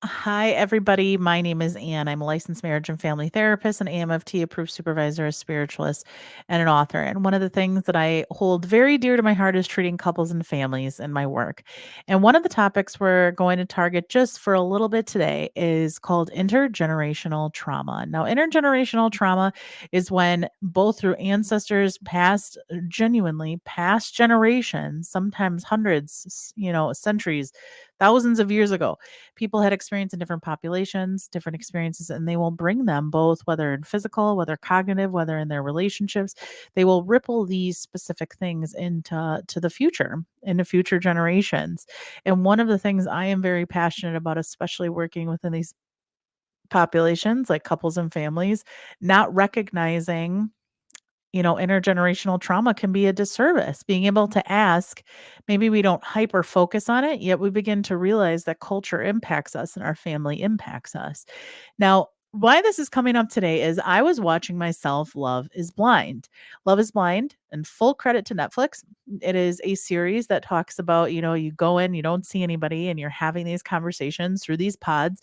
Hi, everybody. My name is Ann. I'm a licensed marriage and family therapist, an AAMFT Approved Supervisor, a spiritualist, and an author. And one of the things that I hold very dear to my heart is treating couples and families in my work. And one of the topics we're going to target just for a little bit today is called intergenerational trauma. Now, intergenerational trauma is when both through ancestors past, genuinely past generations, sometimes hundreds, centuries, thousands of years ago, people had experience in different populations, different experiences, and they will bring them both, whether in physical, whether cognitive, whether in their relationships. They will ripple these specific things into the future, into future generations. And one of the things I am very passionate about, especially working within these populations, like couples and families, not recognizing intergenerational trauma can be a disservice. Being able to ask, maybe we don't hyper focus on it, yet we begin to realize that culture impacts us and our family impacts us. Now, why this is coming up today is I was watching myself Love is Blind. Love is Blind, and full credit to Netflix. It is a series that talks about, you go in, you don't see anybody, and you're having these conversations through these pods,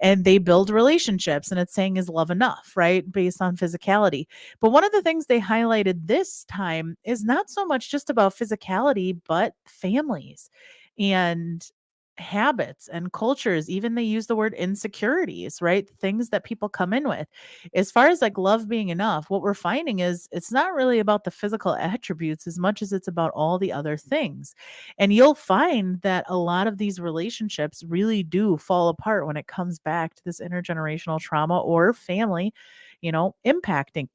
and they build relationships. And it's saying, is love enough, right? Based on physicality. But one of the things they highlighted this time is not so much just about physicality, but families and habits and cultures. Even they use the word insecurities, right? Things that people come in with. As far as like love being enough, what we're finding is it's not really about the physical attributes as much as it's about all the other things. And you'll find that a lot of these relationships really do fall apart when it comes back to this intergenerational trauma or family, impacting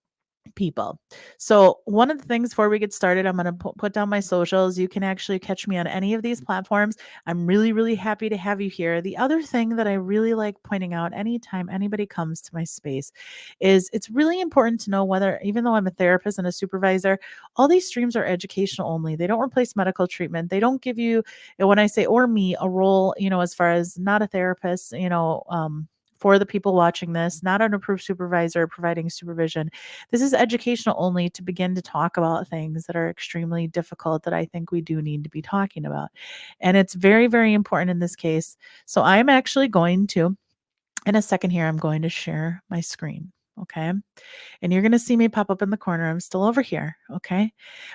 people. So, one of the things before we get started, I'm going to put down my socials. You can actually catch me on any of these platforms. I'm really, really happy to have you here. The other thing that I really like pointing out anytime anybody comes to my space is it's really important to know whether, even though I'm a therapist and a supervisor, all these streams are educational only. They don't replace medical treatment. They don't give you, and when I say or me, a role, as far as not a therapist, for the people watching this, not an approved supervisor providing supervision. This is educational only to begin to talk about things that are extremely difficult that I think we do need to be talking about. And it's very, very important in this case. So I'm actually going to, in a second here, I'm going to share my screen. Okay. And you're going to see me pop up in the corner. I'm still over here. Okay.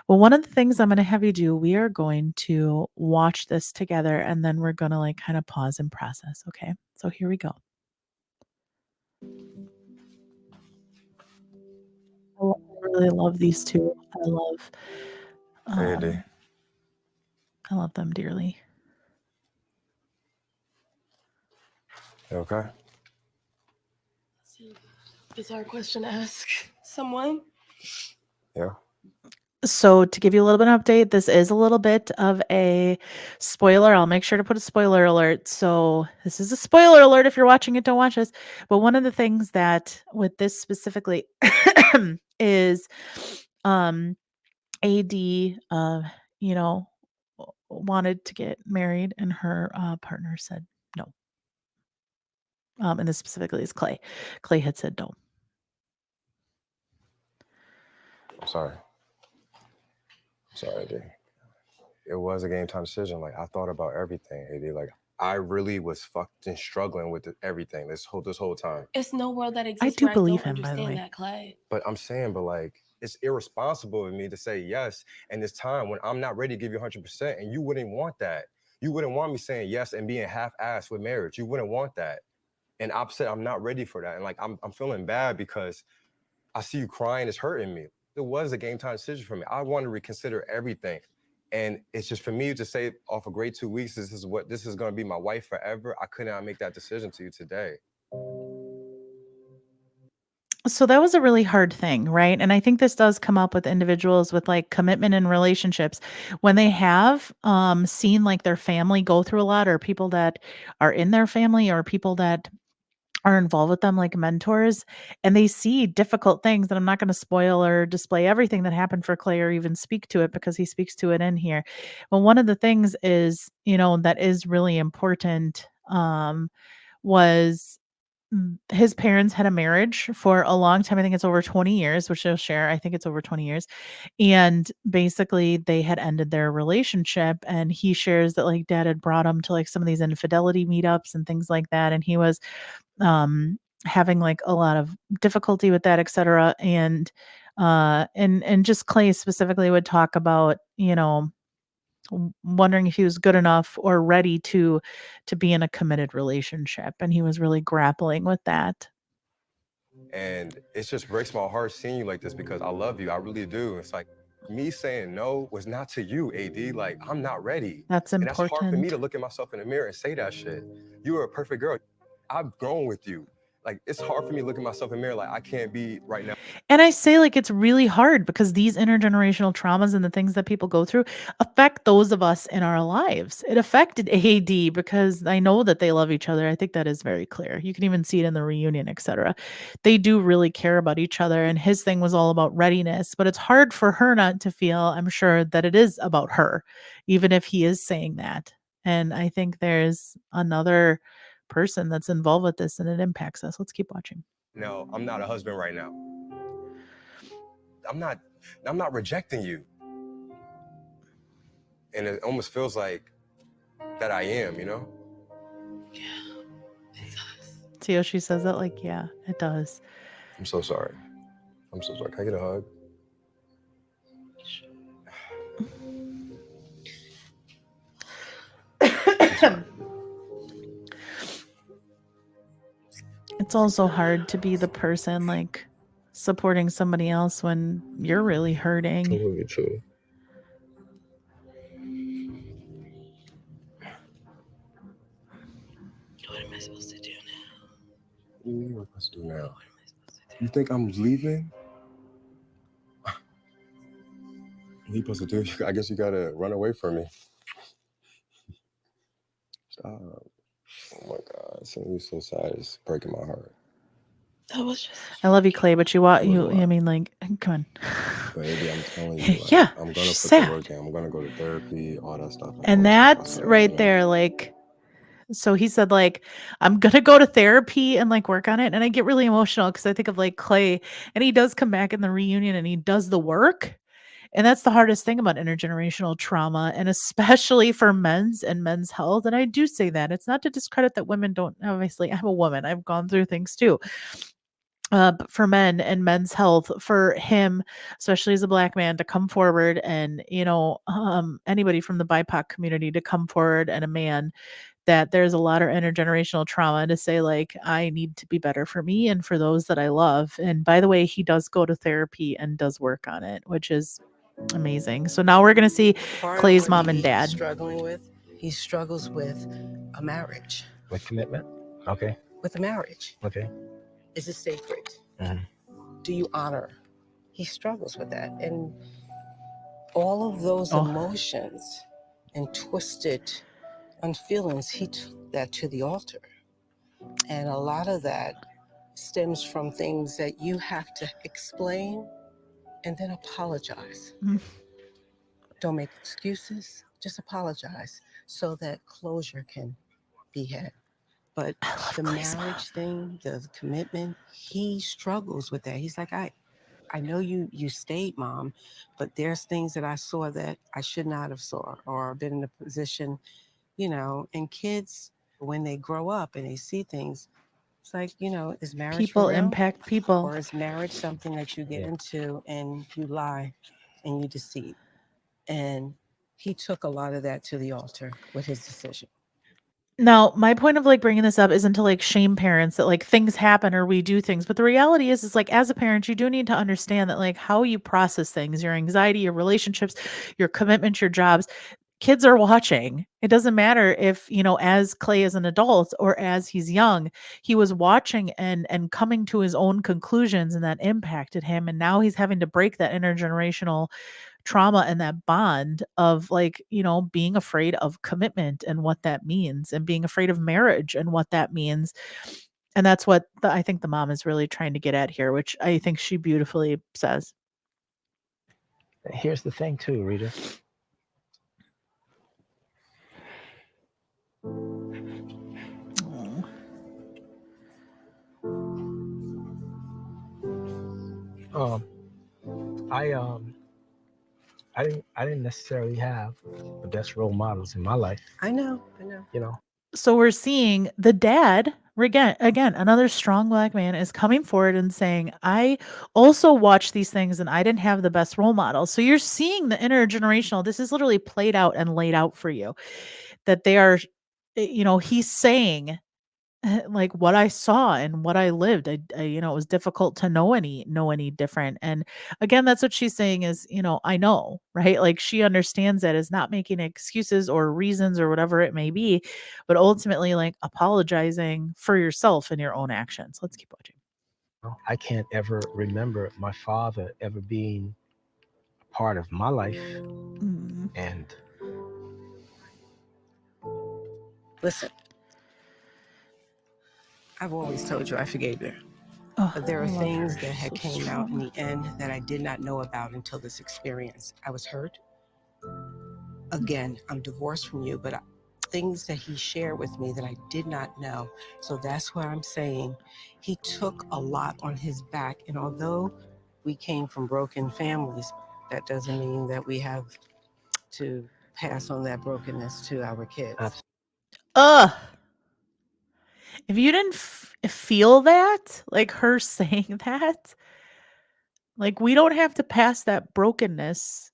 Well, one of the things I'm going to have you do, we are going to watch this together and then we're going to like kind of pause and process. Okay. So here we go. I really love these two. Hey, D. Um, I love them dearly. You okay? Bizarre question to ask someone. Yeah. So to give you a little bit of update, this is a little bit of a spoiler. I'll make sure to put a spoiler alert. So this is a spoiler alert. If you're watching it, don't watch this. But one of the things that with this specifically is AD you know, wanted to get married and her partner said no. And this specifically is Clay. Clay had said no. I'm sorry. Sorry, D. It was a game time decision. Like, I thought about everything, AD. Like, I really was fucking struggling with everything this whole time. It's no world that I exists do where I believe don't him, by the understand way. that, Clay. But I'm saying, like, it's irresponsible of me to say yes in this time when I'm not ready to give you 100%, and you wouldn't want that. You wouldn't want me saying yes and being half-assed with marriage. You wouldn't want that. And I'm saying I'm not ready for that. And like, I'm feeling bad because I see you crying. It's hurting me. It was a game time decision for me. I want to reconsider everything. And it's just for me to say off a great 2 weeks, this is going to be my wife forever. I could not make that decision to you today. So that was a really hard thing, right? And I think this does come up with individuals with like commitment in relationships when they have seen like their family go through a lot, or people that are in their family, or people that are involved with them like mentors, and they see difficult things that I'm not going to spoil or display everything that happened for Clay or even speak to it because he speaks to it in here. Well, one of the things is, that is really important was his parents had a marriage for a long time. I think it's over 20 years, which they'll share. I think it's over 20 years. And basically they had ended their relationship, and he shares that like dad had brought him to like some of these infidelity meetups and things like that, and he was having like a lot of difficulty with that, etc. And just Clay specifically would talk about, wondering if he was good enough or ready to be in a committed relationship, and he was really grappling with that. And it just breaks my heart seeing you like this because I love you. I really do. It's like me saying no was not to you, AD. Like, I'm not ready. That's And that's hard for me important. to look at myself in the mirror and say that shit. You are a perfect girl. I've grown with you. Like, it's hard for me to look at myself in the mirror like I can't be right now. And I say like it's really hard because these intergenerational traumas and the things that people go through affect those of us in our lives. It affected AD because I know that they love each other. I think that is very clear. You can even see it in the reunion, etc. They do really care about each other, and his thing was all about readiness, but it's hard for her not to feel, I'm sure, that it is about her, even if he is saying that. And I think there's another person that's involved with this and it impacts us. Let's keep watching. No, I'm not a husband right now. I'm not rejecting you. And it almost feels like that I am, you know? Yeah, it does. See how she says that? Like, yeah, it does. I'm so sorry. I'm so sorry. Can I get a hug? It's also hard to be the person like supporting somebody else when you're really hurting. Totally true. What am I supposed to do now? What do you mean what am I supposed to do now? What am I supposed to do? You think I'm leaving? What are you supposed to do? I guess you gotta run away from me. Stop. Oh my God. Seeing you so sad is breaking my heart. That was just. I love you, Clay, but you want It was you. a lot. I mean, like, come on. But maybe I'm telling you, like, Yeah, I'm gonna she's put the sad. work in. I'm gonna go to therapy, all that stuff. I And told you. that's what I right was there, like, so he said, like, I'm gonna go to therapy and like work on it. And I get really emotional because I think of like Clay, and he does come back in the reunion and he does the work. And that's the hardest thing about intergenerational trauma, and especially for men's health. And I do say that it's not to discredit that women don't. Obviously, I'm a woman, I've gone through things too. But for men and men's health, for him, especially as a black man, to come forward, and anybody from the BIPOC community to come forward, and a man, that there's a lot of intergenerational trauma, to say like I need to be better for me and for those that I love. And by the way, he does go to therapy and does work on it, which is amazing. So now we're gonna see Part of Clay's what mom and he's dad. struggling with, he struggles with a marriage. With commitment? Okay. With a marriage. Okay. Is it sacred? Mhm. Do you honor? He struggles with that. And all of those Oh. emotions and twisted feelings, he took that to the altar. And a lot of that stems from things that you have to explain and then apologize. Mm. Don't make excuses, just apologize so that closure can be had. But I love the Clay's mom. marriage thing, the commitment, he struggles with that. He's like, I know you stayed, Mom, but there's things that I saw that I should not have saw or been in a position, and kids, when they grow up and they see things, it's like, is marriage People for real? impact people. Or is marriage something that you get into and you lie and you deceive? And he took a lot of that to the altar with his decision. Now, my point of like bringing this up isn't to like shame parents that like things happen or we do things, but the reality is like as a parent, you do need to understand that like how you process things, your anxiety, your relationships, your commitment, your jobs. Kids are watching. It doesn't matter if, as Clay is an adult or as he's young, he was watching and coming to his own conclusions, and that impacted him. And now he's having to break that intergenerational trauma and that bond of like, being afraid of commitment and what that means, and being afraid of marriage and what that means. And that's what I think the mom is really trying to get at here, which I think she beautifully says. Here's the thing too, Rita. Oh. Um, I I didn't necessarily have the best role models in my life. I know. You know, So we're seeing the dad again, another strong black man is coming forward and saying, I also watched these things and I didn't have the best role models. So you're seeing the intergenerational, this is literally played out and laid out for you, that they are, he's saying, like, what I saw and what I lived, it was difficult to know any different. And again, that's what she's saying is, I know, right? Like, she understands that, is not making excuses or reasons or whatever it may be, but ultimately, like, apologizing for yourself and your own actions. Let's keep watching. I can't ever remember my father ever being a part of my life. Mm. And Listen, I've always told you I forgave you. Oh, But there I are love things her. that She's had so came out in strong. the end that I did not know about until this experience. I was hurt. Again, I'm divorced from you, but things that he shared with me that I did not know. So that's why I'm saying he took a lot on his back. And although we came from broken families, that doesn't mean that we have to pass on that brokenness to our kids. abs- Ugh. If you didn't feel that, like her saying that, like, we don't have to pass that brokenness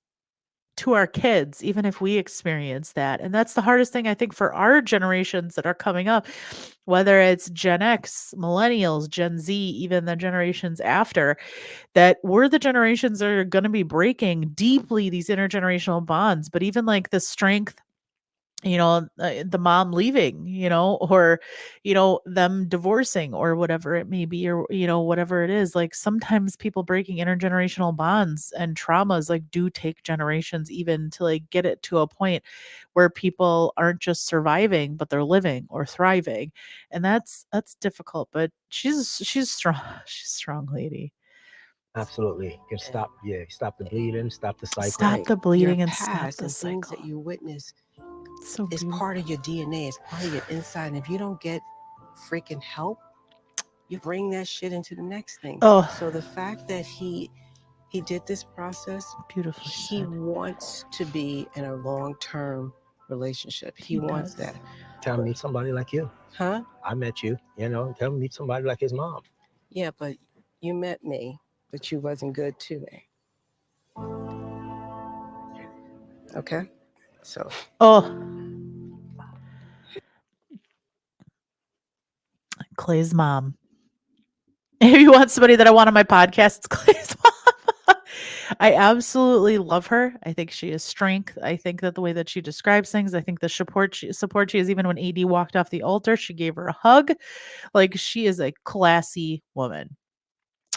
to our kids, even if we experience that. And that's the hardest thing, I think, for our generations that are coming up, whether it's Gen X, millennials, Gen Z, even the generations after, that we're the generations that are going to be breaking deeply these intergenerational bonds. But even like the strength, the mom leaving, or, them divorcing or whatever it may be, or, whatever it is, like, sometimes people breaking intergenerational bonds and traumas, like, do take generations even to, like, get it to a point where people aren't just surviving, but they're living or thriving. And that's difficult, but she's strong. She's a strong lady. Absolutely. Can stop the bleeding, stop the cycle. Stop the Your bleeding and stop past the and things cycle. that you witness So is beautiful. part of your DNA. It's part of your inside. And if you don't get freaking help, you bring that shit into the next thing. Oh, So the fact that he did this process, beautifully he said. wants to be in a long-term relationship. He wants does. that. Tell me somebody like you. Huh? I met you, tell me meet somebody like his mom. Yeah, but you met me, but you wasn't good to me. Okay? So Oh, Clay's mom. If you want somebody that I want on my podcast, it's Clay's mom. I absolutely love her. I think she is strength. I think that the way that she describes things, I think the support she is, even when AD walked off the altar, she gave her a hug. Like, she is a classy woman.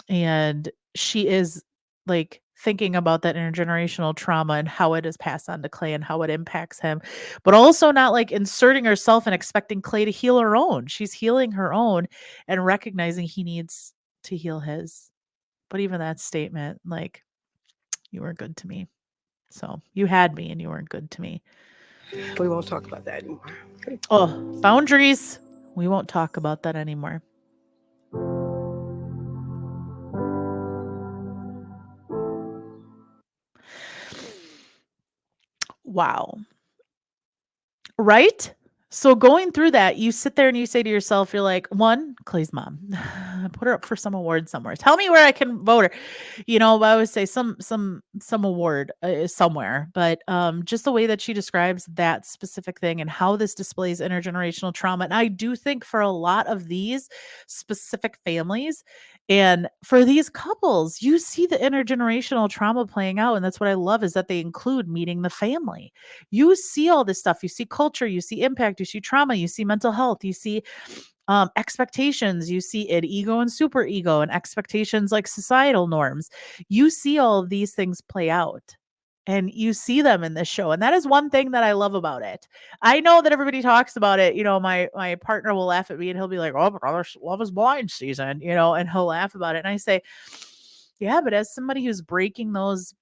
And she is, like, thinking about that intergenerational trauma and how it is passed on to Clay and how it impacts him, but also not, like, inserting herself and expecting Clay to heal her own. She's healing her own and recognizing he needs to heal his. But even that statement, like, you weren't good to me. So you had me and you weren't good to me. we won't talk about that anymore. Oh, boundaries. We won't talk about that anymore. Wow. Right? So going through that, you sit there and you say to yourself, you're like, one, Clay's mom, put her up for some award somewhere. Tell me where I can vote her. I would say some award somewhere. But just the way that she describes that specific thing and how this displays intergenerational trauma. And I do think for a lot of these specific families and for these couples, you see the intergenerational trauma playing out. And that's what I love, is that they include meeting the family. You see all this stuff. You see culture, you see impact, you see trauma, you see mental health, you see expectations, you see id, ego, and super ego, and expectations, like societal norms. You see all of these things play out. And you see them in this show. And that is one thing that I love about it. I know that everybody talks about it. My partner will laugh at me and he'll be like, oh, brother, Love is Blind season, and he'll laugh about it. And I say, yeah, but as somebody who's breaking those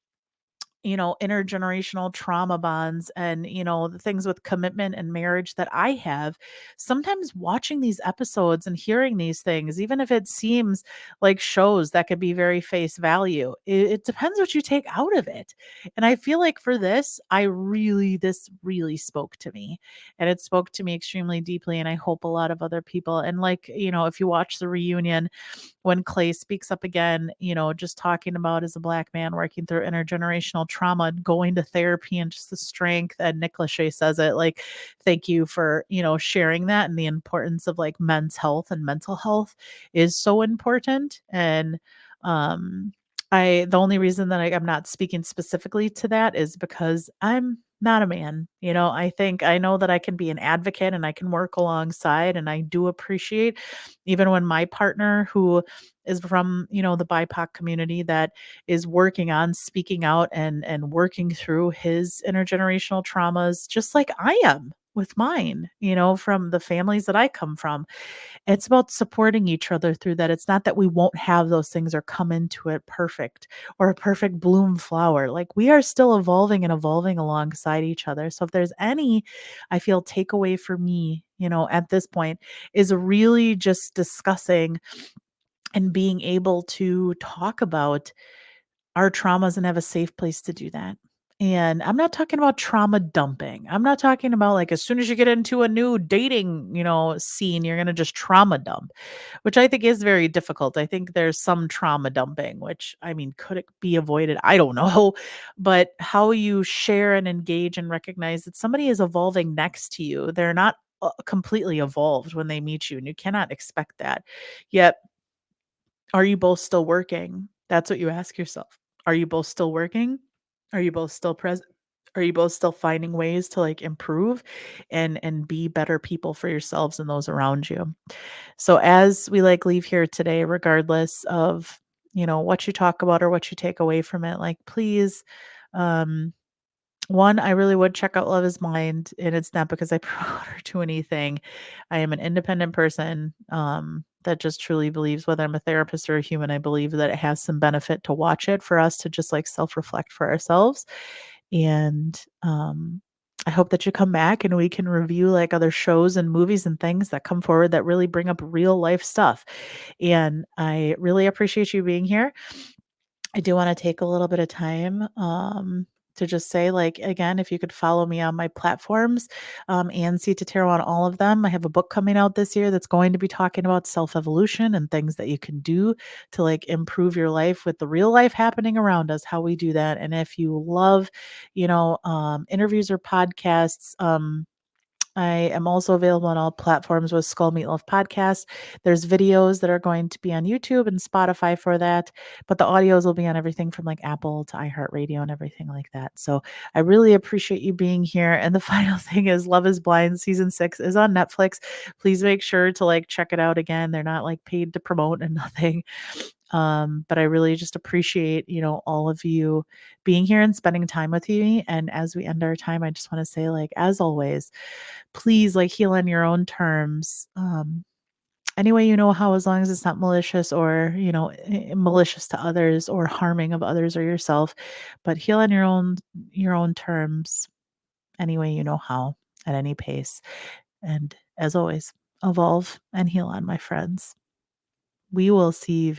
intergenerational trauma bonds and, the things with commitment and marriage that I have, sometimes watching these episodes and hearing these things, even if it seems like shows that could be very face value, it depends what you take out of it. And I feel like for this, this really spoke to me, and it spoke to me extremely deeply. And I hope a lot of other people, and like, if you watch the reunion, when Clay speaks up again, just talking about as a Black man working through intergenerational trauma and going to therapy and just the strength. And Nick Lachey says it like, thank you for, sharing that. And the importance of like men's health and mental health is so important. And, the only reason that I'm not speaking specifically to that is because I'm not a man. I know that I can be an advocate and I can work alongside, and I do appreciate even when my partner, who is from, the BIPOC community, that is working on speaking out and working through his intergenerational traumas, just like I am with mine, from the families that I come from. It's about supporting each other through that. It's not that we won't have those things or come into it perfect or a perfect bloom flower. Like, we are still evolving and evolving alongside each other. So if there's any, I feel, takeaway for me, at this point, is really just discussing and being able to talk about our traumas and have a safe place to do that. And I'm not talking about trauma dumping. I'm not talking about like as soon as you get into a new dating, scene, you're going to just trauma dump, which I think is very difficult. I think there's some trauma dumping, which, I mean, could it be avoided? I don't know. But how you share and engage and recognize that somebody is evolving next to you. They're not completely evolved when they meet you, and you cannot expect that. Yet, are you both still working? That's what you ask yourself. Are you both still working? Are you both still present? Are you both still finding ways to like improve and be better people for yourselves and those around you? So as we like leave here today, regardless of, what you talk about or what you take away from it, like, please, um one, I really would check out Love is Blind, and it's not because I promote or do anything. I am an independent person, that just truly believes, whether I'm a therapist or a human, I believe that it has some benefit to watch it for us to just like self-reflect for ourselves. And I hope that you come back and we can review like other shows and movies and things that come forward that really bring up real life stuff. And I really appreciate you being here. I do want to take a little bit of time to just say, like, again, if you could follow me on my platforms, and see to tarot on all of them. I have a book coming out this year that's going to be talking about self-evolution and things that you can do to like improve your life with the real life happening around us, how we do that. And if you love, interviews or podcasts, I am also available on all platforms with Skull Meatloaf Podcast. There's videos that are going to be on YouTube and Spotify for that, but the audios will be on everything from like Apple to iHeartRadio and everything like that. So I really appreciate you being here. And the final thing is Love is Blind season 6 is on Netflix. Please make sure to like check it out again. They're not like paid to promote and nothing. But I really just appreciate, all of you being here and spending time with me. And as we end our time, I just want to say, like, as always, please like heal on your own terms. Any way you know how, as long as it's not malicious or, malicious to others or harming of others or yourself, but heal on your own terms, any way you know how, at any pace. And as always, evolve and heal on, my friends. We will see you